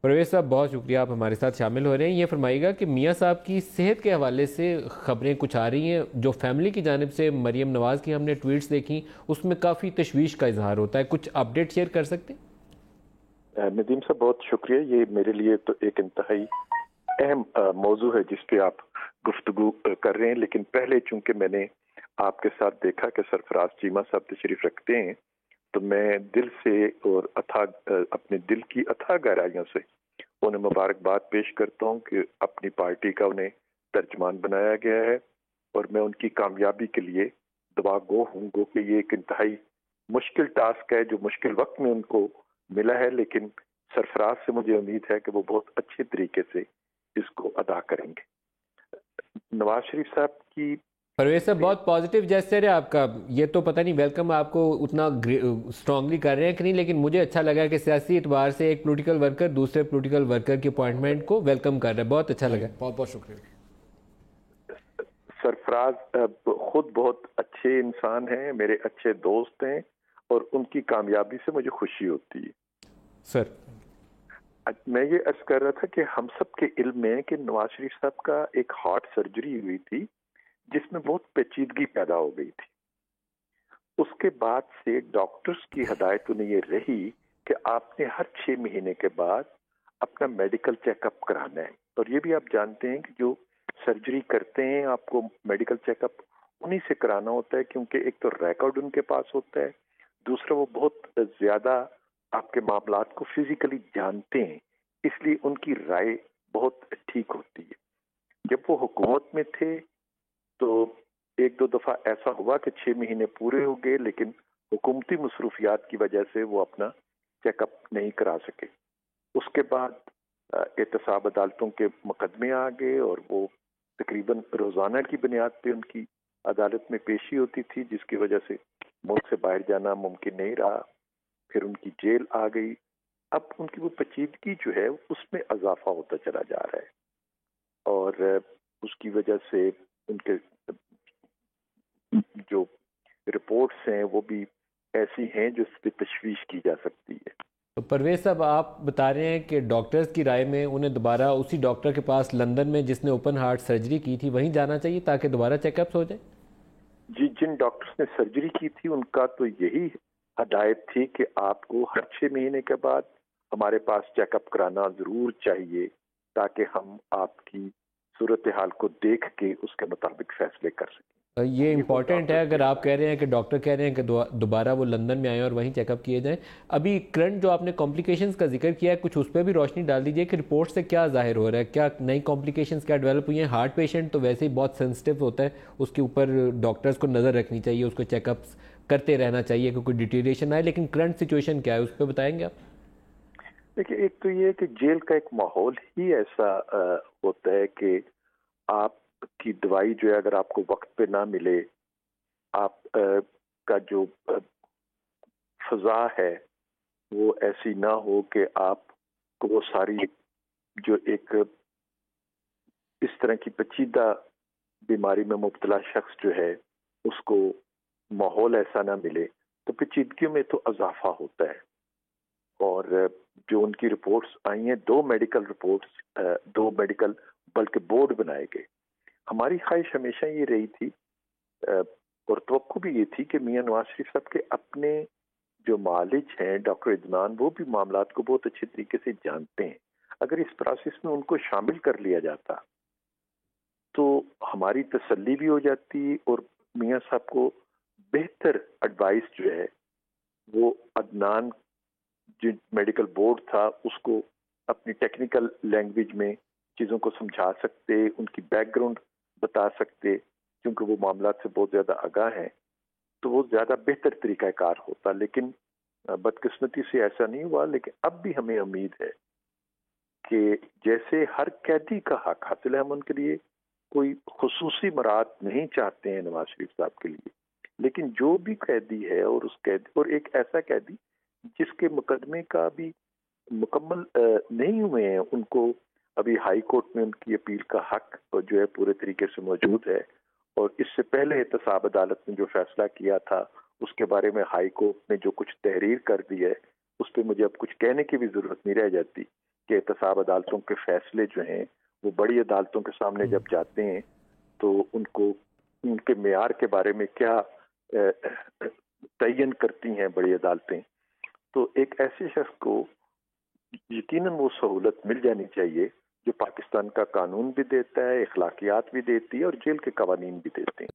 پرویز صاحب بہت شکریہ، آپ ہمارے ساتھ شامل ہو رہے ہیں۔ یہ فرمائیے گا کہ میاں صاحب کی صحت کے حوالے سے خبریں کچھ آ رہی ہیں، جو فیملی کی جانب سے مریم نواز کی ہم نے ٹویٹس دیکھی، اس میں کافی تشویش کا اظہار ہوتا ہے، کچھ اپڈیٹ شیئر کر سکتے ہیں؟ ندیم صاحب بہت شکریہ، یہ میرے لیے تو ایک انتہائی اہم موضوع ہے جس پہ آپ گفتگو کر رہے ہیں، لیکن پہلے چونکہ میں نے آپ کے ساتھ دیکھا کہ سرفراز چیمہ صاحب تشریف رکھتے ہیں، تو میں دل سے اور اپنے دل کی اتھاہ گہرائیوں سے انہیں مبارکباد پیش کرتا ہوں کہ اپنی پارٹی کا انہیں ترجمان بنایا گیا ہے، اور میں ان کی کامیابی کے لیے دعا گو ہوں گو کہ یہ ایک انتہائی مشکل ٹاسک ہے جو مشکل وقت میں ان کو ملا ہے، لیکن سرفراز سے مجھے امید ہے کہ وہ بہت اچھے طریقے سے اس کو ادا کریں گے۔ نواز شریف صاحب کی پرویز صاحب بہت پازیٹیو جیسچر ہے آپ کا، یہ تو پتہ نہیں ویلکم آپ کو اتنا اسٹرانگلی کر رہے ہیں کہ نہیں، لیکن مجھے اچھا لگا کہ سیاسی اعتبار سے ایک پولیٹیکل ورکر دوسرے پولیٹیکل ورکر کی اپوائنٹمنٹ کو ویلکم کر رہا ہے، بہت اچھا لگا۔ بہت بہت شکریہ۔ سرفراز خود بہت اچھے انسان ہیں، میرے اچھے دوست ہیں، اور ان کی کامیابی سے مجھے خوشی ہوتی ہے۔ سر میں یہ عرض کر رہا تھا کہ ہم سب کے علم میں کہ نواز شریف صاحب کا ایک ہارٹ سرجری ہوئی تھی جس میں بہت پیچیدگی پیدا ہو گئی تھی۔ اس کے بعد سے ڈاکٹرز کی ہدایت انہیں یہ رہی کہ آپ نے ہر 6 مہینے کے بعد اپنا میڈیکل چیک اپ کرانا ہے، اور یہ بھی آپ جانتے ہیں کہ جو سرجری کرتے ہیں آپ کو میڈیکل چیک اپ انہی سے کرانا ہوتا ہے، کیونکہ ایک تو ریکارڈ ان کے پاس ہوتا ہے، دوسرا وہ بہت زیادہ آپ کے معاملات کو فزیکلی جانتے ہیں، اس لیے ان کی رائے بہت ٹھیک ہوتی ہے۔ جب وہ حکومت میں تھے تو ایک دو دفعہ ایسا ہوا کہ 6 مہینے پورے ہو گئے، لیکن حکومتی مصروفیات کی وجہ سے وہ اپنا چیک اپ نہیں کرا سکے۔ اس کے بعد احتساب عدالتوں کے مقدمے آ گئے، اور وہ تقریباً روزانہ کی بنیاد پہ ان کی عدالت میں پیشی ہوتی تھی، جس کی وجہ سے ملک سے باہر جانا ممکن نہیں رہا۔ پھر ان کی جیل آ گئی۔ اب ان کی وہ پیچیدگی جو ہے اس میں اضافہ ہوتا چلا جا رہا ہے، اور اس کی وجہ سے ان کے جو رپورٹس ہیں وہ بھی ایسی ہیں جو اس پہ تشویش کی جا سکتی ہے۔ تو پرویز صاحب آپ بتا رہے ہیں کہ ڈاکٹرز کی رائے میں انہیں دوبارہ اسی ڈاکٹر کے پاس لندن میں جس نے اوپن ہارٹ سرجری کی تھی وہیں جانا چاہیے تاکہ دوبارہ چیک اپس ہو جائیں؟ جی، جن ڈاکٹرز نے سرجری کی تھی ان کا تو یہی ہدایت تھی کہ آپ کو ہر 6 مہینے کے بعد ہمارے پاس چیک اپ کرانا ضرور چاہیے، تاکہ ہم آپ کی صورتحال کو دیکھ کے اس کے مطابق فیصلے کر سکیں۔ یہ امپورٹنٹ ہے، اگر آپ کہہ رہے ہیں کہ ڈاکٹر کہہ رہے ہیں کہ دوبارہ وہ لندن میں آئیں اور وہیں چیک اپ کیے جائیں۔ ابھی کرنٹ جو آپ نے کمپلیکیشنز کا ذکر کیا ہے، کچھ اس پہ بھی روشنی ڈال دیجئے کہ رپورٹ سے کیا ظاہر ہو رہا ہے، کیا نئی کمپلیکیشنز کیا ڈیولپ ہوئی ہیں؟ ہارٹ پیشنٹ تو ویسے ہی بہت سینسٹیو ہوتا ہے، اس کے اوپر ڈاکٹرز کو نظر رکھنی چاہیے، اس کو چیک اپس کرتے رہنا چاہیے کہ کوئی ڈیٹیریشن آئے، لیکن کرنٹ سچویشن کیا ہے اس پہ بتائیں گے آپ؟ دیکھیے، ایک تو یہ ہے کہ جیل کا ایک ماحول ہی ایسا ہوتا ہے کہ آپ کی دوائی جو ہے اگر آپ کو وقت پہ نہ ملے، آپ کا جو فضا ہے وہ ایسی نہ ہو کہ آپ کو وہ ساری جو ایک اس طرح کی پیچیدہ بیماری میں مبتلا شخص جو ہے اس کو ماحول ایسا نہ ملے، تو پیچیدگیوں میں تو اضافہ ہوتا ہے۔ اور جو ان کی رپورٹس آئی ہیں، 2 میڈیکل رپورٹس، 2 میڈیکل بلکہ بورڈ بنائے گئے۔ ہماری خواہش ہمیشہ یہ رہی تھی اور توقع بھی یہ تھی کہ میاں نواز شریف صاحب کے اپنے جو معالج ہیں ڈاکٹر عدنان، وہ بھی معاملات کو بہت اچھے طریقے سے جانتے ہیں۔ اگر اس پروسیس میں ان کو شامل کر لیا جاتا تو ہماری تسلی بھی ہو جاتی، اور میاں صاحب کو بہتر ایڈوائس جو ہے وہ عدنان جو میڈیکل بورڈ تھا اس کو اپنی ٹیکنیکل لینگویج میں چیزوں کو سمجھا سکتے، ان کی بیک گراؤنڈ بتا سکتے، کیونکہ وہ معاملات سے بہت زیادہ آگاہ ہیں، تو وہ زیادہ بہتر طریقہ کار ہوتا۔ لیکن بدقسمتی سے ایسا نہیں ہوا۔ لیکن اب بھی ہمیں امید ہے کہ جیسے ہر قیدی کا حق حاصل ہے، ہم ان کے لیے کوئی خصوصی مراد نہیں چاہتے ہیں نواز شریف صاحب کے لیے، لیکن جو بھی قیدی ہے اور اس قیدی، اور ایک ایسا قیدی جس کے مقدمے کا بھی مکمل نہیں ہوئے ہیں، ان کو ابھی ہائی کورٹ میں ان کی اپیل کا حق جو ہے پورے طریقے سے موجود ہے، اور اس سے پہلے احتساب عدالت نے جو فیصلہ کیا تھا اس کے بارے میں ہائی کورٹ نے جو کچھ تحریر کر دی ہے، اس پہ مجھے اب کچھ کہنے کی بھی ضرورت نہیں رہ جاتی، کہ احتساب عدالتوں کے فیصلے جو ہیں وہ بڑی عدالتوں کے سامنے جب جاتے ہیں تو ان کو ان کے معیار کے بارے میں کیا تعین کرتی ہیں بڑی عدالتیں، تو ایک ایسے شخص کو یقیناً وہ سہولت مل جانی چاہیے جو پاکستان کا قانون بھی دیتا ہے، اخلاقیات بھی دیتی ہے اور جیل کے قوانین بھی دیتے ہیں۔